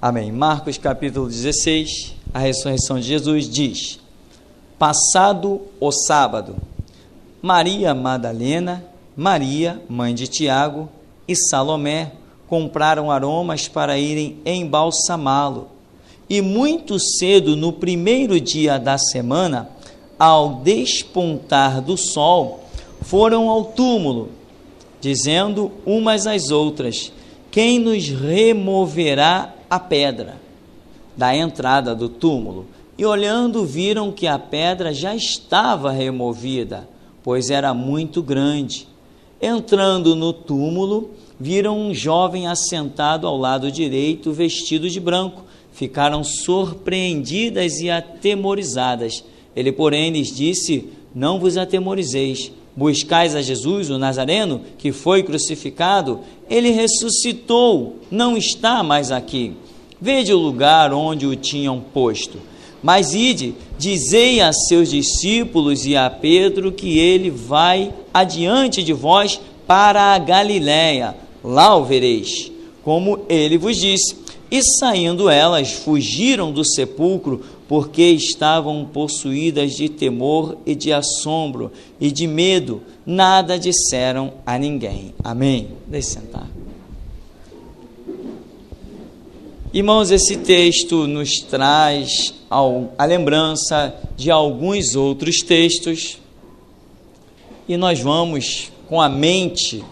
Amém. Marcos capítulo 16, a ressurreição de Jesus diz: passado o sábado, Maria Madalena, Maria, mãe de Tiago, e Salomé compraram aromas para irem embalsamá-lo. E muito cedo, no primeiro dia da semana, ao despontar do sol, foram ao túmulo, dizendo umas às outras: quem nos removerá a pedra da entrada do túmulo? E olhando, viram que a pedra já estava removida, pois era muito grande. Entrando no túmulo, viram um jovem assentado ao lado direito, vestido de branco. Ficaram surpreendidas e atemorizadas. Ele, porém, lhes disse: não vos atemorizeis. Buscais a Jesus, o Nazareno, que foi crucificado. Ele ressuscitou, não está mais aqui. Vede o lugar onde o tinham posto. Mas ide, dizei a seus discípulos e a Pedro que ele vai adiante de vós para a Galiléia. Lá o vereis, como ele vos disse. E saindo elas, fugiram do sepulcro, porque estavam possuídas de temor e de assombro e de medo. Nada disseram a ninguém. Amém. Deixe sentar. Irmãos, esse texto nos traz a lembrança de alguns outros textos, e nós vamos com a mente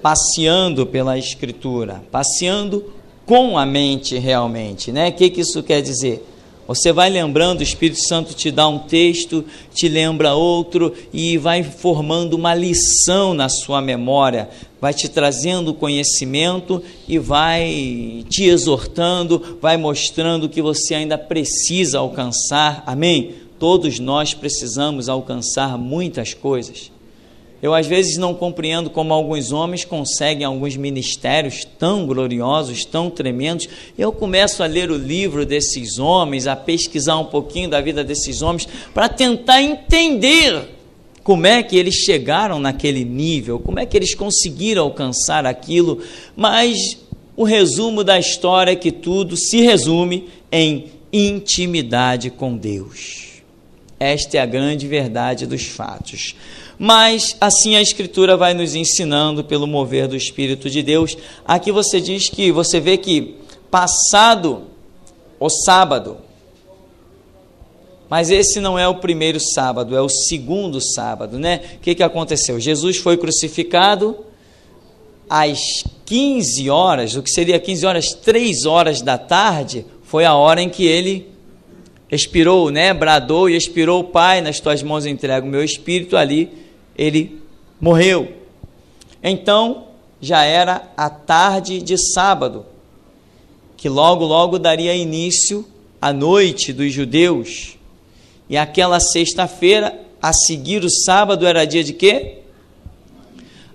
passeando pela Escritura, passeando com a mente realmente, né? O que isso quer dizer? Você vai lembrando, o Espírito Santo te dá um texto, te lembra outro e vai formando uma lição na sua memória, vai te trazendo conhecimento e vai te exortando, vai mostrando que você ainda precisa alcançar, amém? Todos nós precisamos alcançar muitas coisas. Eu às vezes não compreendo como alguns homens conseguem alguns ministérios tão gloriosos, tão tremendos. Eu começo a ler o livro desses homens, a pesquisar um pouquinho da vida desses homens, para tentar entender como é que eles chegaram naquele nível, como é que eles conseguiram alcançar aquilo. Mas o resumo da história é que tudo se resume em intimidade com Deus. Esta é a grande verdade dos fatos. Mas assim a Escritura vai nos ensinando pelo mover do Espírito de Deus. Aqui você vê que passado o sábado, mas esse não é o primeiro sábado, é o segundo sábado, né? O que aconteceu? Jesus foi crucificado às 15 horas, o que seria 15 horas, 3 horas da tarde, foi a hora em que ele expirou, né? Bradou e expirou: Pai, nas tuas mãos eu entrego o meu espírito. Ali ele morreu. Então já era a tarde de sábado, que logo daria início à noite dos judeus. E aquela sexta-feira, a seguir o sábado, era dia de quê?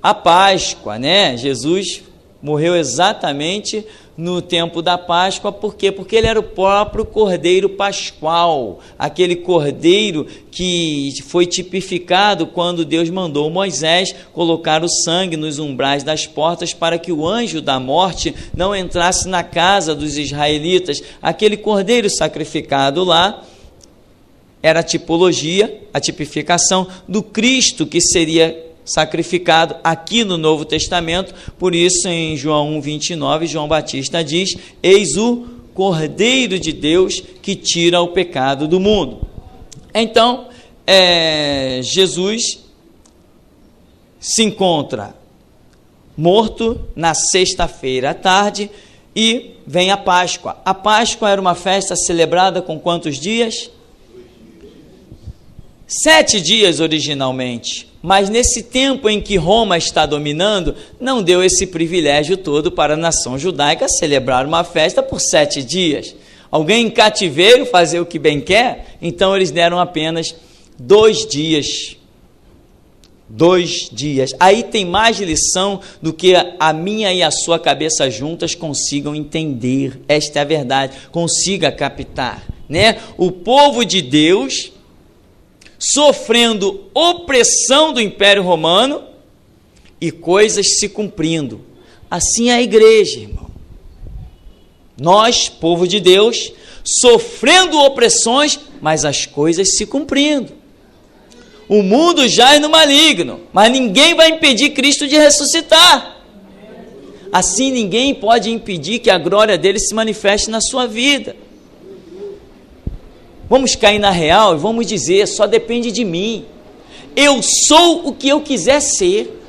A Páscoa, né? Jesus morreu exatamente no tempo da Páscoa. Por quê? Porque ele era o próprio Cordeiro Pascual, aquele Cordeiro que foi tipificado quando Deus mandou Moisés colocar o sangue nos umbrais das portas para que o anjo da morte não entrasse na casa dos israelitas. Aquele Cordeiro sacrificado lá era a tipologia, a tipificação do Cristo que seria sacrificado aqui no Novo Testamento. Por isso em João 1:29, João Batista diz: eis o Cordeiro de Deus que tira o pecado do mundo. Então Jesus se encontra morto na sexta-feira à tarde e vem a Páscoa. A Páscoa era uma festa celebrada com quantos dias? 7 dias originalmente, mas nesse tempo em que Roma está dominando, não deu esse privilégio todo para a nação judaica celebrar uma festa por 7 dias. Alguém em cativeiro fazer o que bem quer? Então eles deram apenas 2 dias. 2 dias. Aí tem mais lição do que a minha e a sua cabeça juntas consigam entender. Esta é a verdade, consiga captar, né? O povo de Deus sofrendo opressão do Império Romano e coisas se cumprindo. Assim é a igreja, irmão. Nós, povo de Deus, sofrendo opressões, mas as coisas se cumprindo. O mundo jaz no maligno, mas ninguém vai impedir Cristo de ressuscitar. Assim, ninguém pode impedir que a glória dele se manifeste na sua vida. Vamos cair na real e vamos dizer, só depende de mim. Eu sou o que eu quiser ser.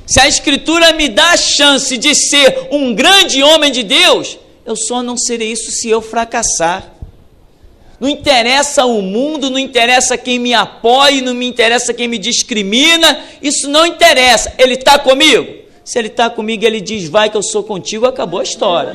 Se a Escritura me dá a chance de ser um grande homem de Deus, eu só não serei isso se eu fracassar. Não interessa o mundo, não interessa quem me apoie, não me interessa quem me discrimina, isso não interessa. Ele está comigo? Se ele está comigo, ele diz, vai que eu sou contigo, acabou a história.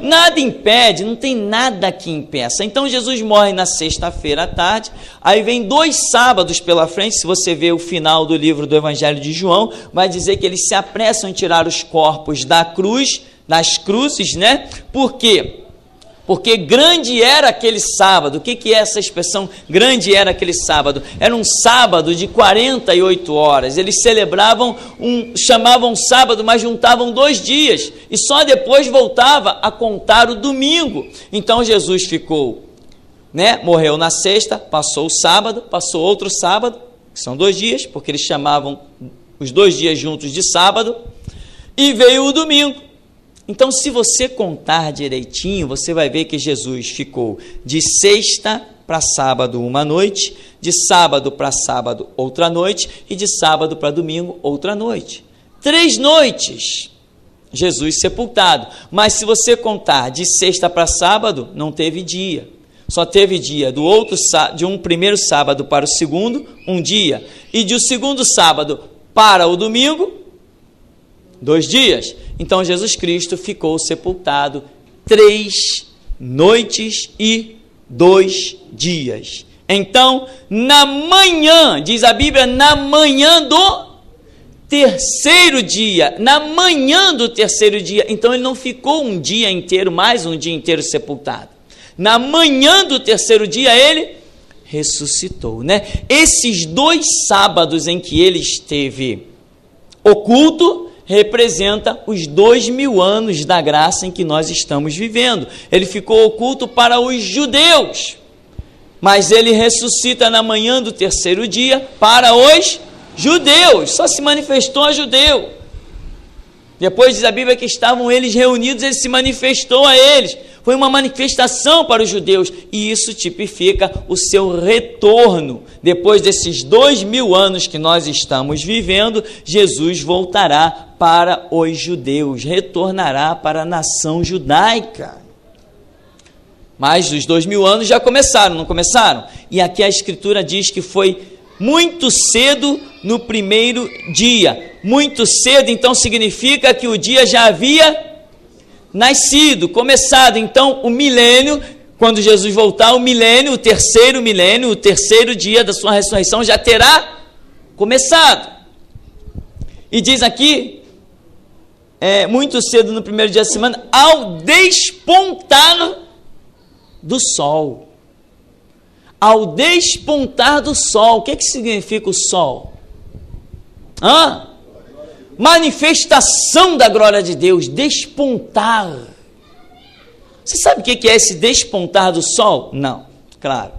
Nada impede, não tem nada que impeça. Então Jesus morre na sexta-feira à tarde, aí vem 2 sábados pela frente. Se você ver o final do livro do Evangelho de João, vai dizer que eles se apressam em tirar os corpos da cruz, das cruzes, né? Por quê? Porque grande era aquele sábado. O que é essa expressão? Grande era aquele sábado. Era um sábado de 48 horas. Eles celebravam, chamavam sábado, mas juntavam 2 dias. E só depois voltava a contar o domingo. Então Jesus ficou, né? Morreu na sexta, passou o sábado, passou outro sábado, que são 2 dias, porque eles chamavam os 2 dias juntos de sábado, e veio o domingo. Então, se você contar direitinho, você vai ver que Jesus ficou de sexta para sábado uma noite, de sábado para sábado outra noite e de sábado para domingo outra noite. 3 noites Jesus sepultado. Mas se você contar de sexta para sábado, não teve dia. Só teve dia de um primeiro sábado para o segundo, um dia. E de o segundo sábado para o domingo, 2 dias. Então Jesus Cristo ficou sepultado 3 noites e 2 dias. Então, na manhã, diz a Bíblia, na manhã do terceiro dia, na manhã do terceiro dia, então ele não ficou um dia inteiro, mais um dia inteiro sepultado. Na manhã do terceiro dia ele ressuscitou, né? Esses 2 sábados em que ele esteve oculto, representa os 2000 anos da graça em que nós estamos vivendo. Ele ficou oculto para os judeus, mas ele ressuscita na manhã do terceiro dia para os judeus, só se manifestou a judeu. Depois diz a Bíblia que estavam eles reunidos, ele se manifestou a eles. Foi uma manifestação para os judeus, e isso tipifica o seu retorno. Depois desses 2000 anos que nós estamos vivendo, Jesus voltará para os judeus, retornará para a nação judaica. Mas os 2000 anos já começaram, não começaram? E aqui a Escritura diz que foi muito cedo no primeiro dia. Muito cedo, então, significa que o dia já havia nascido, começado. Então, o milênio, quando Jesus voltar, o milênio, o terceiro dia da sua ressurreição já terá começado. E diz aqui, muito cedo no primeiro dia da semana, ao despontar do sol. Ao despontar do sol. O que significa o sol? Manifestação da glória de Deus, despontar. Você sabe o que é esse despontar do sol? Não, claro.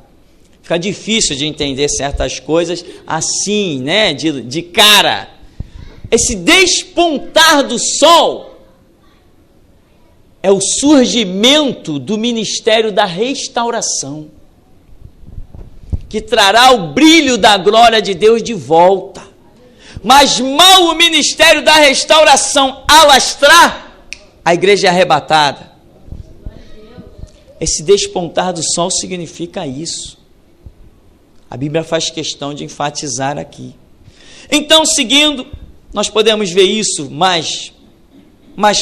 Fica difícil de entender certas coisas assim, né? De cara. Esse despontar do sol é o surgimento do ministério da restauração, que trará o brilho da glória de Deus de volta. Mas mal o ministério da restauração alastrar, a igreja é arrebatada. Esse despontar do sol significa isso. A Bíblia faz questão de enfatizar aqui. Então, seguindo, nós podemos ver isso mais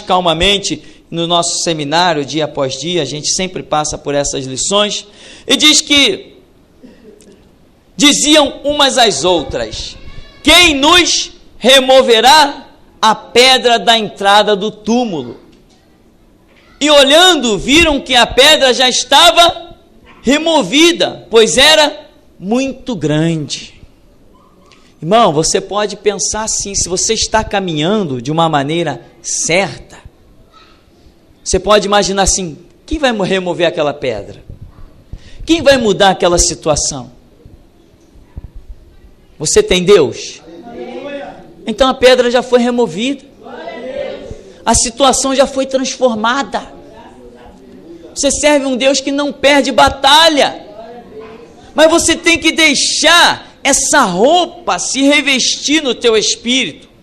calmamente no nosso seminário, dia após dia. A gente sempre passa por essas lições. E diz que diziam umas às outras: quem nos removerá a pedra da entrada do túmulo? E olhando, viram que a pedra já estava removida, pois era muito grande. Irmão, você pode pensar assim: se você está caminhando de uma maneira certa, Você pode imaginar assim, quem vai remover aquela pedra? Quem vai mudar aquela situação? Você tem Deus? Então a pedra já foi removida. A situação já foi transformada. Você serve um Deus que não perde batalha. Mas você tem que deixar essa roupa se revestir no teu espírito.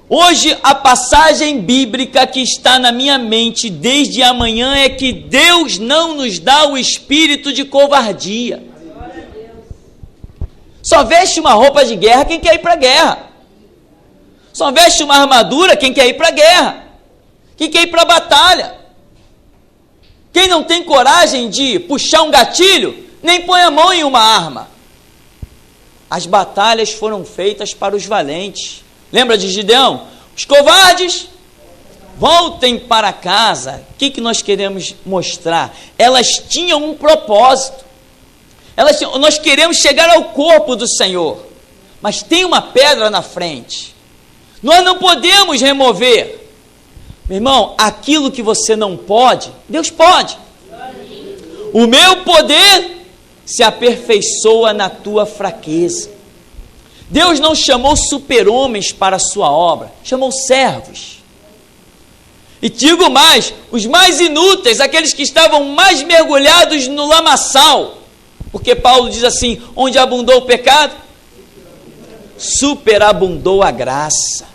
Hoje a passagem bíblica que está na minha mente desde amanhã é que Deus não nos dá o espírito de covardia. Só veste uma roupa de guerra quem quer ir para a guerra. Só veste uma armadura quem quer ir para a guerra. Quem quer ir para a batalha. Quem não tem coragem de puxar um gatilho, nem põe a mão em uma arma. As batalhas foram feitas para os valentes. Lembra de Gideão? Os covardes, voltem para casa. O que nós queremos mostrar? Elas tinham um propósito. Nós queremos chegar ao corpo do Senhor. Mas tem uma pedra na frente. Nós não podemos remover. Meu irmão, aquilo que você não pode, Deus pode. O meu poder se aperfeiçoa na tua fraqueza. Deus não chamou super-homens para a sua obra, chamou servos. E digo mais, os mais inúteis, aqueles que estavam mais mergulhados no lamaçal, porque Paulo diz assim, onde abundou o pecado, superabundou a graça.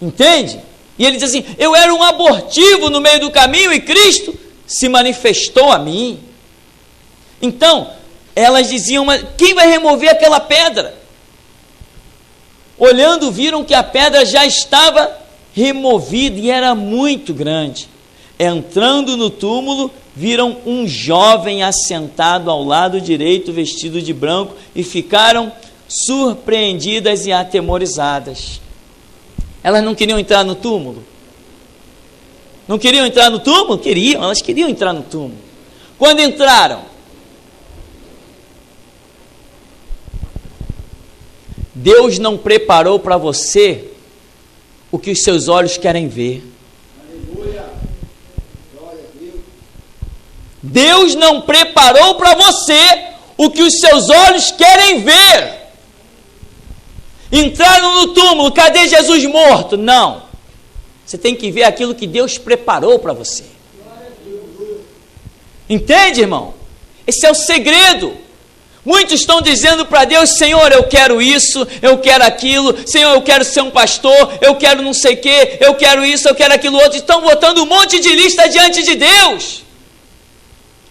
Entende? E ele diz assim, eu era um abortivo no meio do caminho e Cristo se manifestou a mim. Então, elas diziam, mas quem vai remover aquela pedra? Olhando, viram que a pedra já estava removida e era muito grande. Entrando no túmulo, viram um jovem assentado ao lado direito, vestido de branco, e ficaram surpreendidas e atemorizadas. Elas não queriam entrar no túmulo? Não queriam entrar no túmulo? Queriam, elas queriam entrar no túmulo. Quando entraram, Deus não preparou para você o que os seus olhos querem ver. Deus não preparou para você o que os seus olhos querem ver. Entraram no túmulo, cadê Jesus morto? Não. Você tem que ver aquilo que Deus preparou para você. Entende, irmão? Esse é o segredo. Muitos estão dizendo para Deus, Senhor, eu quero isso, eu quero aquilo, Senhor, eu quero ser um pastor, eu quero não sei o quê, eu quero isso, eu quero aquilo outro. Estão botando um monte de lista diante de Deus.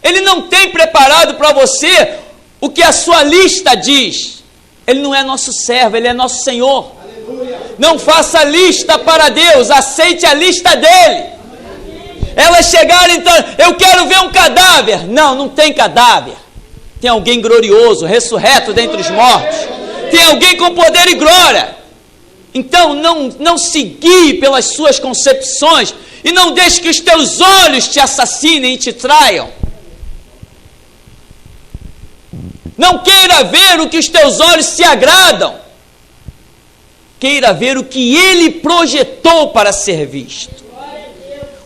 Ele não tem preparado para você o que a sua lista diz. Ele não é nosso servo, Ele é nosso Senhor. Aleluia. Não faça lista para Deus, aceite a lista dEle. Elas chegaram então, eu quero ver um cadáver. Não, não tem cadáver. Tem alguém glorioso, ressurreto dentre os mortos. Tem alguém com poder e glória. Então não se guie pelas suas concepções e não deixe que os teus olhos te assassinem e te traiam. Não queira ver o que os teus olhos se agradam. Queira ver o que Ele projetou para ser visto.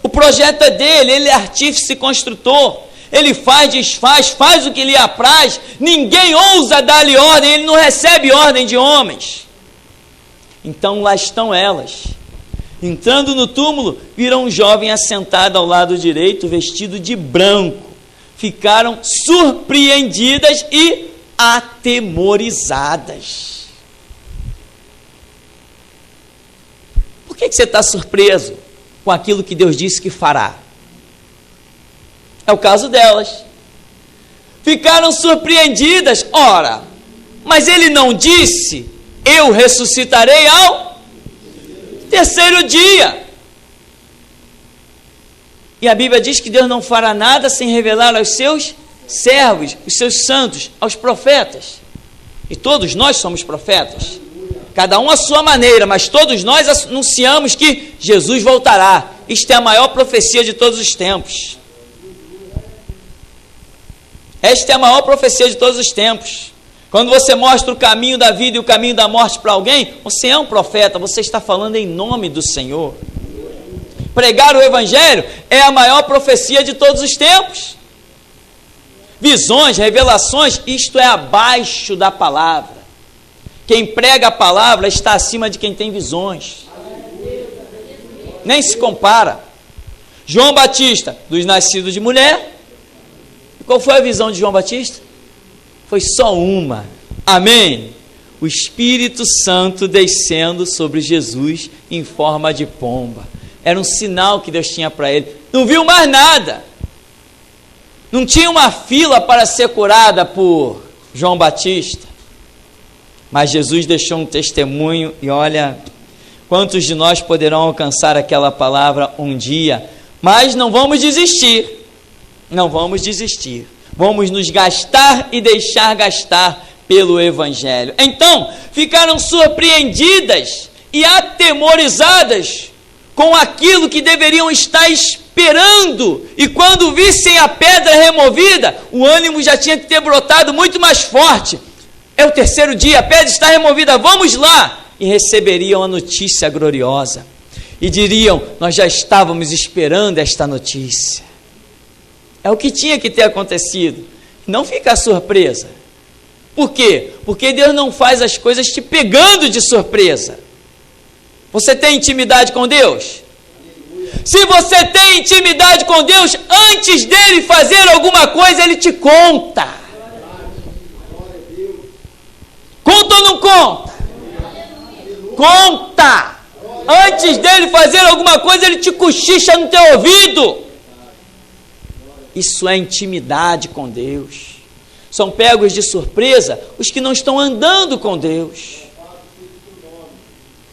O projeto é dele, Ele é artífice e construtor. Ele faz, desfaz, faz o que lhe apraz. Ninguém ousa dar-lhe ordem, Ele não recebe ordem de homens. Então lá estão elas. Entrando no túmulo, viram um jovem assentado ao lado direito, vestido de branco. Ficaram surpreendidas e atemorizadas. Por que você está surpreso com aquilo que Deus disse que fará? É o caso delas. Ficaram surpreendidas. Ora, mas Ele não disse, eu ressuscitarei ao terceiro dia. E a Bíblia diz que Deus não fará nada sem revelar aos seus servos, os seus santos, aos profetas. E todos nós somos profetas. Cada um à sua maneira, mas todos nós anunciamos que Jesus voltará. Isto é a maior profecia de todos os tempos. Esta é a maior profecia de todos os tempos. Quando você mostra o caminho da vida e o caminho da morte para alguém, você é um profeta, você está falando em nome do Senhor. Pregar o Evangelho é a maior profecia de todos os tempos. Visões, revelações, isto é abaixo da palavra. Quem prega a palavra está acima de quem tem visões. Nem se compara. João Batista, dos nascidos de mulher. Qual foi a visão de João Batista? Foi só uma. Amém? O Espírito Santo descendo sobre Jesus em forma de pomba. Era um sinal que Deus tinha para ele. Não viu mais nada. Não tinha uma fila para ser curada por João Batista. Mas Jesus deixou um testemunho e olha, quantos de nós poderão alcançar aquela palavra um dia? Mas não vamos desistir. Não vamos desistir. Vamos nos gastar e deixar gastar pelo Evangelho. Então, ficaram surpreendidas e atemorizadas com aquilo que deveriam estar esperando. E quando vissem a pedra removida, o ânimo já tinha que ter brotado muito mais forte. É o terceiro dia, a pedra está removida, vamos lá! E receberiam a notícia gloriosa. E diriam, nós já estávamos esperando esta notícia. É o que tinha que ter acontecido. Não fica surpresa. Por quê? Porque Deus não faz as coisas te pegando de surpresa. Você tem intimidade com Deus? Se você tem intimidade com Deus, antes dele fazer alguma coisa, ele te conta. Conta ou não conta? Conta! Antes dele fazer alguma coisa, ele te cochicha no teu ouvido. Isso é intimidade com Deus. São pegos de surpresa os que não estão andando com Deus.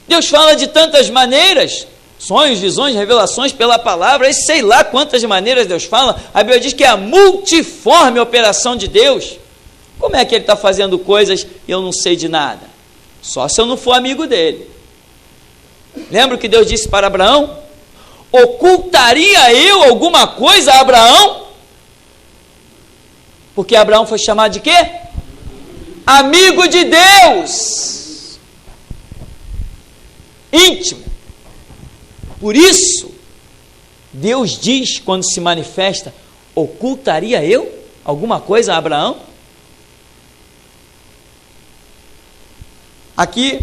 Deus fala de tantas maneiras, sonhos, visões, revelações pela palavra, e sei lá quantas maneiras Deus fala. A Bíblia diz que é a multiforme operação de Deus. Como é que ele está fazendo coisas e eu não sei de nada? Só se eu não for amigo dele. Lembra o que Deus disse para Abraão? Ocultaria eu alguma coisa a Abraão? Porque Abraão foi chamado de quê? Amigo de Deus. Íntimo. Por isso, Deus diz quando se manifesta, ocultaria eu alguma coisa a Abraão? Aqui,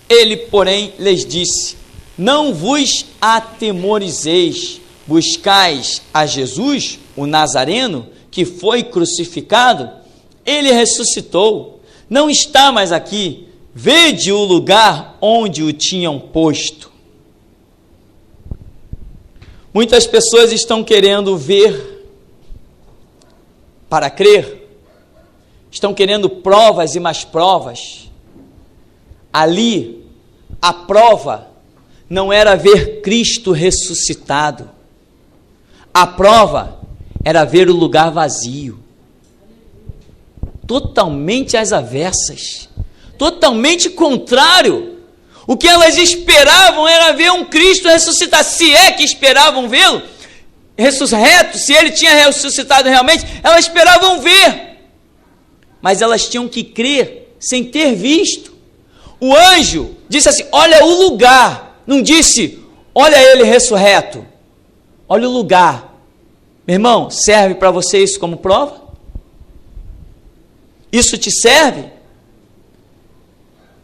ele, porém, lhes disse, não vos atemorizeis, buscais a Jesus, o Nazareno, que foi crucificado, ele ressuscitou, não está mais aqui, vede o lugar onde o tinham posto. Muitas pessoas estão querendo ver para crer, estão querendo provas e mais provas. Ali, a prova não era ver Cristo ressuscitado, a prova era ver o lugar vazio, totalmente às avessas, totalmente contrário. O que elas esperavam era ver um Cristo ressuscitado, se é que esperavam vê-lo, ressurreto, se ele tinha ressuscitado realmente, elas esperavam ver, mas elas tinham que crer sem ter visto. O anjo disse assim, olha o lugar, não disse, olha ele ressurreto, olha o lugar. Meu irmão, serve para você isso como prova? Isso te serve?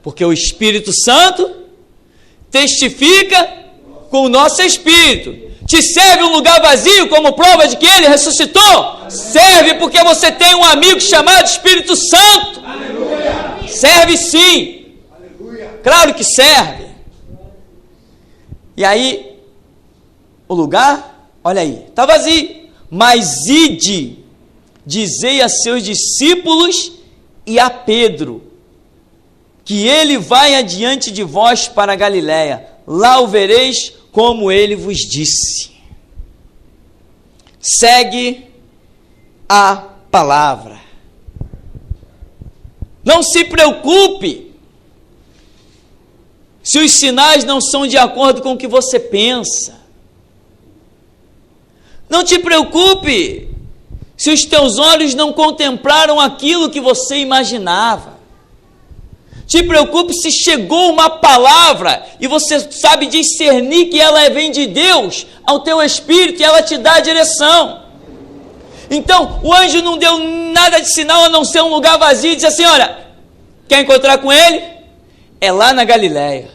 Porque o Espírito Santo testifica com o nosso espírito. Te serve um lugar vazio como prova de que ele ressuscitou? Serve porque você tem um amigo chamado Espírito Santo. Aleluia. Serve sim. Aleluia. Claro que serve. E aí, o lugar, olha aí, está vazio. Mas ide, dizei a seus discípulos e a Pedro, que ele vai adiante de vós para a Galiléia, lá o vereis como ele vos disse. Segue a palavra. Não se preocupe se os sinais não são de acordo com o que você pensa. Não te preocupe se os teus olhos não contemplaram aquilo que você imaginava. Te preocupe se chegou uma palavra e você sabe discernir que ela vem de Deus ao teu espírito e ela te dá a direção. Então, o anjo não deu nada de sinal a não ser um lugar vazio e disse assim: olha, quer encontrar com ele? É lá na Galileia.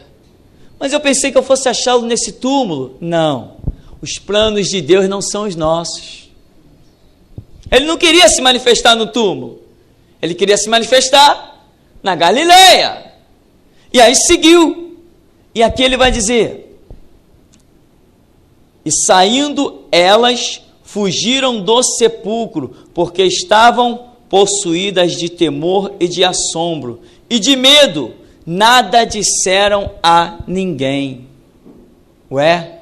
Mas eu pensei que eu fosse achá-lo nesse túmulo. Não, os planos de Deus não são os nossos. Ele não queria se manifestar no túmulo, ele queria se manifestar na Galileia. E aí seguiu. E aqui ele vai dizer: e saindo elas, fugiram do sepulcro, porque estavam possuídas de temor e de assombro, e de medo, nada disseram a ninguém. Ué?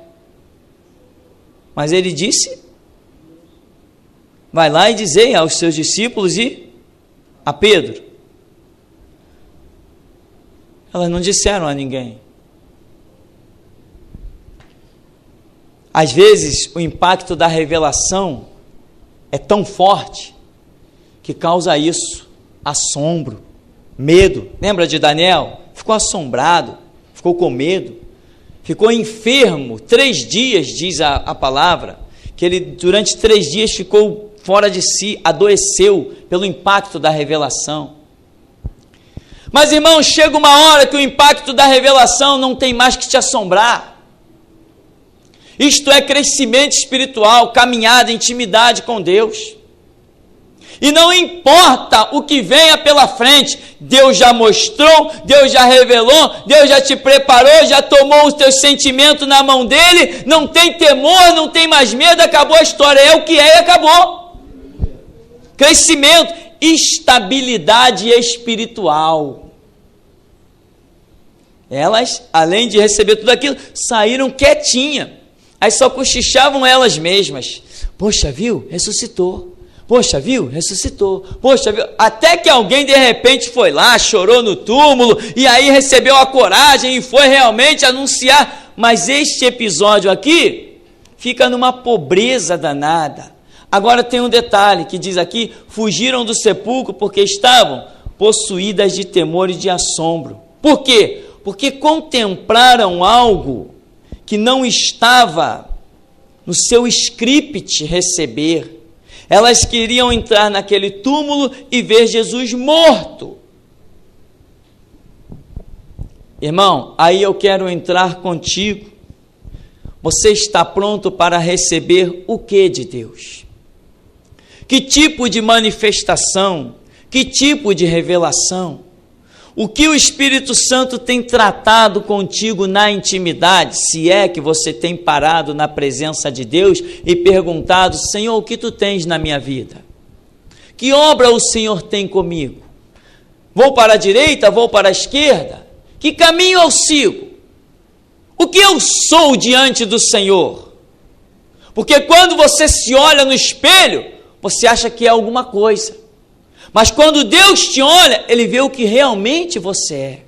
Mas ele disse: vai lá e dizei aos seus discípulos e a Pedro. Elas não disseram a ninguém. Às vezes, o impacto da revelação é tão forte que causa isso, assombro, medo. Lembra de Daniel? Ficou assombrado, ficou com medo, ficou enfermo 3 dias, diz a palavra, que ele durante 3 dias ficou fora de si, adoeceu pelo impacto da revelação. Mas, irmão, chega uma hora que o impacto da revelação não tem mais que te assombrar. Isto é crescimento espiritual, caminhada, intimidade com Deus. E não importa o que venha pela frente, Deus já mostrou, Deus já revelou, Deus já te preparou, já tomou os teus sentimentos na mão dele, não tem temor, não tem mais medo, acabou a história, é o que é e acabou. Crescimento, estabilidade espiritual. Elas, além de receber tudo aquilo, saíram quietinhas. Aí só cochichavam elas mesmas. Poxa, viu? Ressuscitou. Poxa, viu? Ressuscitou. Poxa, viu? Até que alguém de repente foi lá, chorou no túmulo, e aí recebeu a coragem e foi realmente anunciar. Mas este episódio aqui fica numa pobreza danada. Agora tem um detalhe que diz aqui: fugiram do sepulcro porque estavam possuídas de temor e de assombro. Por quê? Porque contemplaram algo que não estava no seu script receber. Elas queriam entrar naquele túmulo e ver Jesus morto. Irmão, aí eu quero entrar contigo. Você está pronto para receber o que de Deus? Que tipo de manifestação? Que tipo de revelação? O que o Espírito Santo tem tratado contigo na intimidade, se é que você tem parado na presença de Deus e perguntado: Senhor, o que tu tens na minha vida? Que obra o Senhor tem comigo? Vou para a direita, vou para a esquerda? Que caminho eu sigo? O que eu sou diante do Senhor? Porque quando você se olha no espelho, você acha que é alguma coisa. Mas quando Deus te olha, Ele vê o que realmente você é.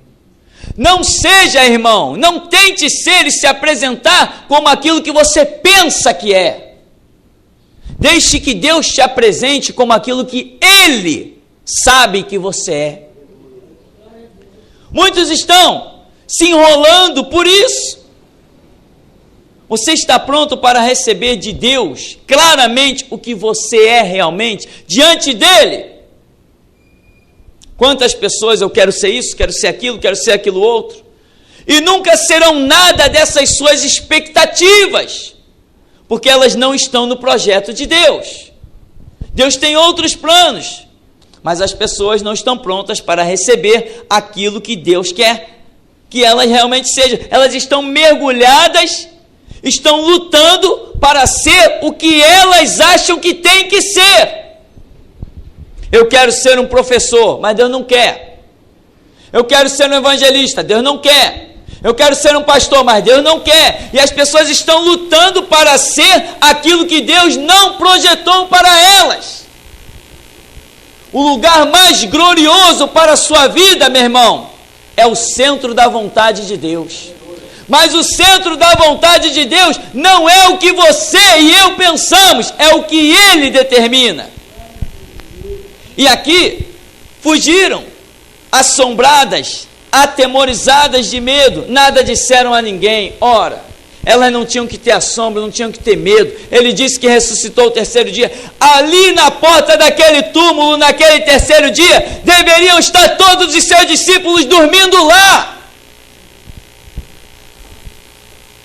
Não seja, irmão, não tente ser e se apresentar como aquilo que você pensa que é. Deixe que Deus te apresente como aquilo que Ele sabe que você é. Muitos estão se enrolando por isso. Você está pronto para receber de Deus claramente o que você é realmente diante dEle? Quantas pessoas: eu quero ser isso, quero ser aquilo outro, e nunca serão nada dessas suas expectativas, porque elas não estão no projeto de Deus. Deus tem outros planos, mas as pessoas não estão prontas para receber aquilo que Deus quer que elas realmente sejam. Elas estão mergulhadas, estão lutando para ser o que elas acham que tem que ser. Eu quero ser um professor, mas Deus não quer. Eu quero ser um evangelista, Deus não quer. Eu quero ser um pastor, mas Deus não quer. E as pessoas estão lutando para ser aquilo que Deus não projetou para elas. O lugar mais glorioso para a sua vida, meu irmão, é o centro da vontade de Deus. Mas o centro da vontade de Deus não é o que você e eu pensamos, é o que Ele determina. E aqui, fugiram, assombradas, atemorizadas de medo, nada disseram a ninguém. Ora, elas não tinham que ter assombro, não tinham que ter medo. Ele disse que ressuscitou o terceiro dia. Ali na porta daquele túmulo, naquele terceiro dia, deveriam estar todos os seus discípulos dormindo lá.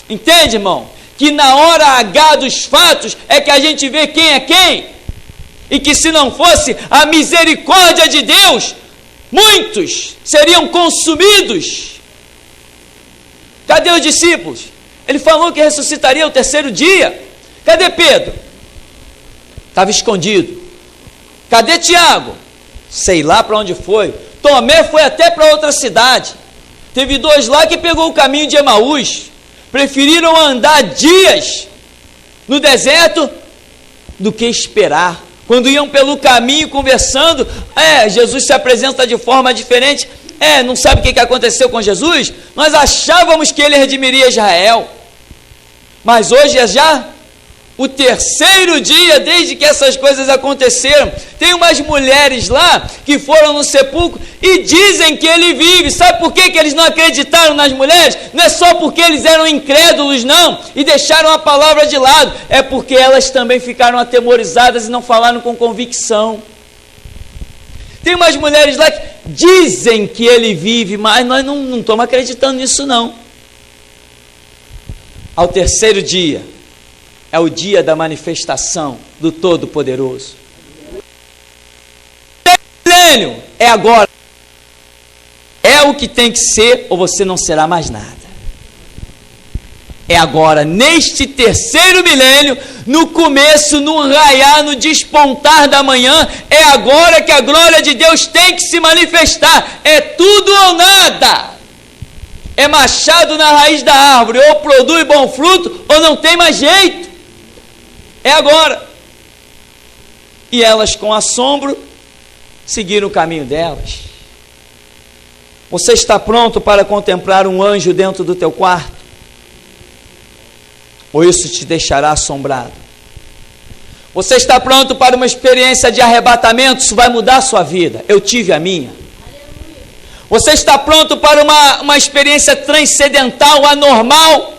Entende, irmão? Que na hora H dos fatos é que a gente vê quem é quem. E que se não fosse a misericórdia de Deus, muitos seriam consumidos. Cadê os discípulos? Ele falou que ressuscitaria o terceiro dia. Cadê Pedro? Estava escondido. Cadê Tiago? Sei lá para onde foi. Tomé foi até para outra cidade. Teve 2 lá que pegou o caminho de Emaús. Preferiram andar dias no deserto do que esperar. Quando iam pelo caminho conversando, Jesus se apresenta de forma diferente. Não sabe o que aconteceu com Jesus? Nós achávamos que ele redimiria Israel. Mas hoje é já o terceiro dia desde que essas coisas aconteceram. Tem umas mulheres lá que foram no sepulcro e dizem que ele vive. Sabe por que eles não acreditaram nas mulheres? Não é só porque eles eram incrédulos, não, e deixaram a palavra de lado. É porque elas também ficaram atemorizadas e não falaram com convicção. Tem umas mulheres lá que dizem que ele vive, mas nós não estamos acreditando nisso, não. Ao terceiro dia, é o dia da manifestação do Todo-Poderoso. O milênio é agora. É o que tem que ser, ou você não será mais nada. É agora, neste terceiro milênio, no começo, no raiar, no despontar da manhã, é agora que a glória de Deus tem que se manifestar. É tudo ou nada. É machado na raiz da árvore, ou produz bom fruto, ou não tem mais jeito. É agora. E elas, com assombro, seguiram o caminho delas. Você está pronto para contemplar um anjo dentro do teu quarto? Ou isso te deixará assombrado? Você está pronto para uma experiência de arrebatamento? Isso vai mudar a sua vida. Eu tive a minha. Você está pronto para uma experiência transcendental, anormal?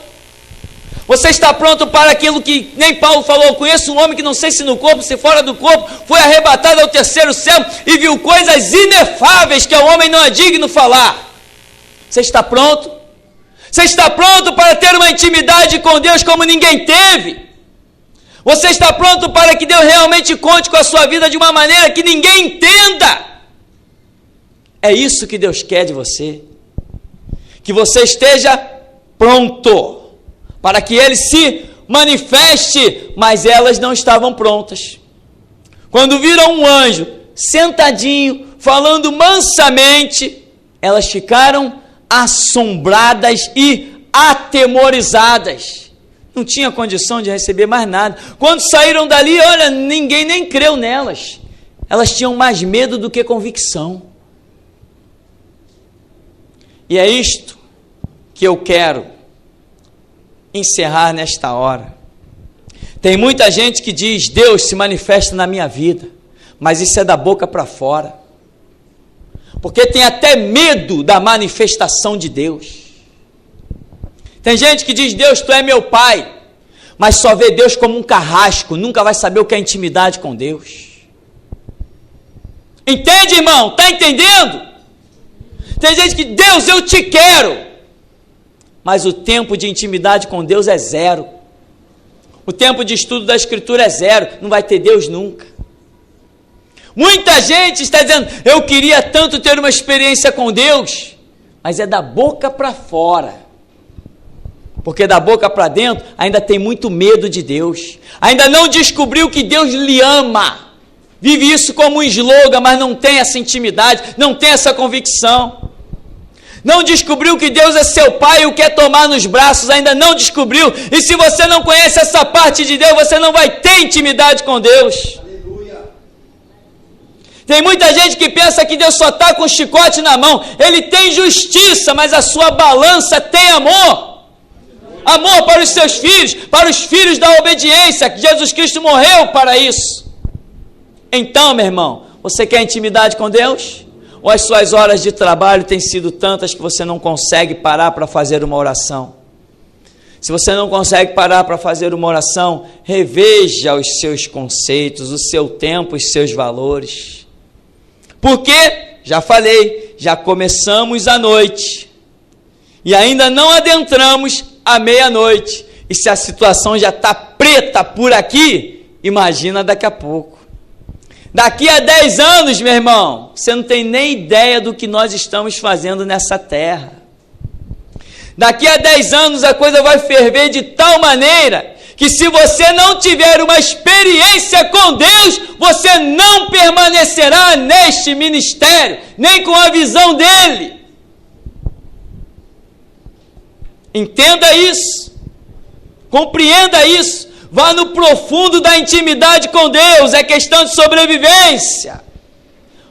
Você está pronto para aquilo que nem Paulo falou? Eu conheço um homem que não sei se no corpo, se fora do corpo, foi arrebatado ao terceiro céu e viu coisas inefáveis que o homem não é digno falar. Você está pronto? Você está pronto para ter uma intimidade com Deus como ninguém teve? Você está pronto para que Deus realmente conte com a sua vida de uma maneira que ninguém entenda? É isso que Deus quer de você. Que você esteja pronto para que Ele se manifeste, mas elas não estavam prontas. Quando viram um anjo sentadinho, falando mansamente, elas ficaram assombradas e atemorizadas. Não tinha condição de receber mais nada. Quando saíram dali, olha, ninguém nem creu nelas. Elas tinham mais medo do que convicção. E é isto que eu quero encerrar nesta hora. Tem muita gente que diz: Deus se manifesta na minha vida, mas isso é da boca para fora, porque tem até medo da manifestação de Deus. Tem gente que diz: Deus, tu é meu pai, mas só vê Deus como um carrasco, nunca vai saber o que é intimidade com Deus. Entende, irmão? Está entendendo? Tem gente que: Deus, eu te quero, mas o tempo de intimidade com Deus é zero. O tempo de estudo da Escritura é zero. Não vai ter Deus nunca. Muita gente está dizendo: eu queria tanto ter uma experiência com Deus, mas é da boca para fora. Porque da boca para dentro ainda tem muito medo de Deus. Ainda não descobriu que Deus lhe ama. Vive isso como um slogan, mas não tem essa intimidade, não tem essa convicção. Não descobriu que Deus é seu pai e o quer tomar nos braços, ainda não descobriu. E se você não conhece essa parte de Deus, você não vai ter intimidade com Deus. Aleluia. Tem muita gente que pensa que Deus só está com o chicote na mão. Ele tem justiça, mas a sua balança tem amor. Amor para os seus filhos, para os filhos da obediência, que Jesus Cristo morreu para isso. Então, meu irmão, você quer intimidade com Deus? ou as suas horas de trabalho têm sido tantas que você não consegue parar para fazer uma oração? Se você não consegue parar para fazer uma oração, reveja os seus conceitos, o seu tempo, os seus valores. Porque, já falei, já começamos a noite e ainda não adentramos a meia-noite. E se a situação já está preta por aqui, imagina daqui a pouco. Daqui a 10 anos, meu irmão, você não tem nem ideia do que nós estamos fazendo nessa terra. Daqui a 10 anos a coisa vai ferver de tal maneira que se você não tiver uma experiência com Deus, você não permanecerá neste ministério, nem com a visão dele. Entenda isso, compreenda isso. Vá no profundo da intimidade com Deus, é questão de sobrevivência.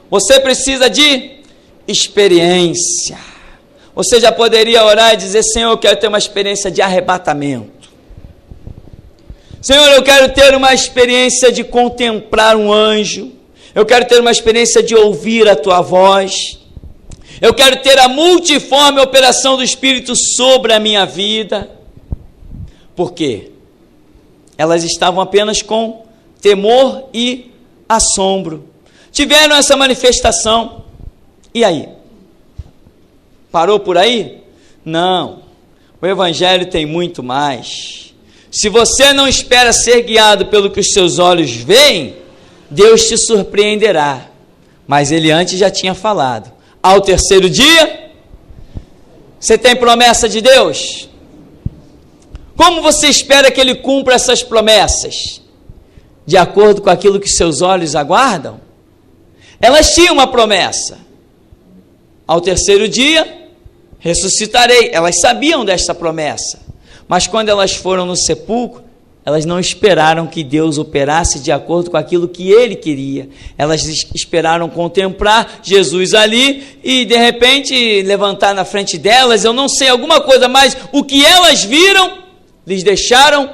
Você precisa de experiência. Você já poderia orar e dizer: Senhor, eu quero ter uma experiência de arrebatamento. Senhor, eu quero ter uma experiência de contemplar um anjo. Eu quero ter uma experiência de ouvir a tua voz. Eu quero ter a multiforme operação do Espírito sobre a minha vida. Por quê? Elas estavam apenas com temor e assombro. Tiveram essa manifestação. E aí? Parou por aí? Não. O Evangelho tem muito mais. Se você não espera ser guiado pelo que os seus olhos veem, Deus te surpreenderá. Mas ele antes já tinha falado. Ao terceiro dia, você tem promessa de Deus? Como você espera que ele cumpra essas promessas? De acordo com aquilo que seus olhos aguardam? Elas tinham uma promessa. Ao terceiro dia, ressuscitarei. Elas sabiam desta promessa. Mas quando elas foram no sepulcro, elas não esperaram que Deus operasse de acordo com aquilo que ele queria. Elas esperaram contemplar Jesus ali e de repente levantar na frente delas, eu não sei, alguma coisa, mas o que elas viram lhes deixaram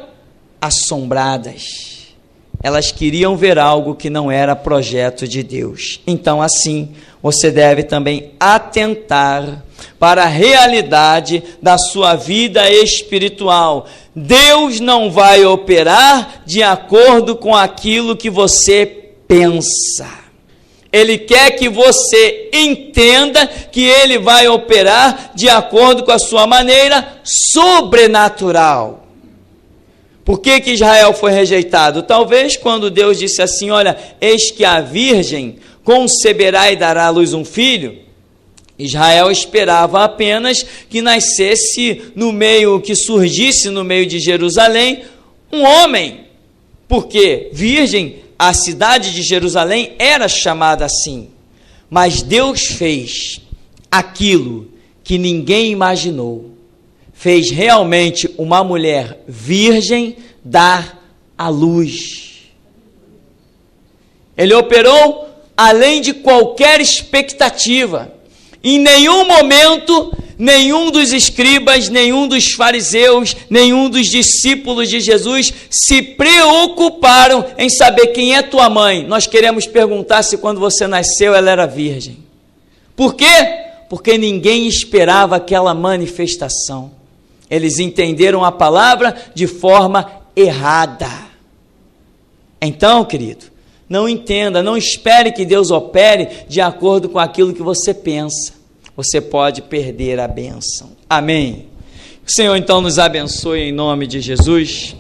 assombradas. Elas queriam ver algo que não era projeto de Deus. Então, assim, você deve também atentar para a realidade da sua vida espiritual. Deus não vai operar de acordo com aquilo que você pensa. Ele quer que você entenda que ele vai operar de acordo com a sua maneira sobrenatural. Por que Israel foi rejeitado? Talvez quando Deus disse assim: olha, eis que a virgem conceberá e dará à luz um filho. Israel esperava apenas que nascesse no meio, que surgisse no meio de Jerusalém um homem. Porque virgem, a cidade de Jerusalém era chamada assim. Mas Deus fez aquilo que ninguém imaginou. Fez realmente uma mulher virgem dar à luz. Ele operou além de qualquer expectativa. Em nenhum momento, nenhum dos escribas, nenhum dos fariseus, nenhum dos discípulos de Jesus se preocuparam em saber quem é tua mãe. Nós queremos perguntar se quando você nasceu ela era virgem. Por quê? Porque ninguém esperava aquela manifestação. Eles entenderam a palavra de forma errada. Então, querido, não entenda, não espere que Deus opere de acordo com aquilo que você pensa. Você pode perder a bênção. Amém. O Senhor então nos abençoe em nome de Jesus.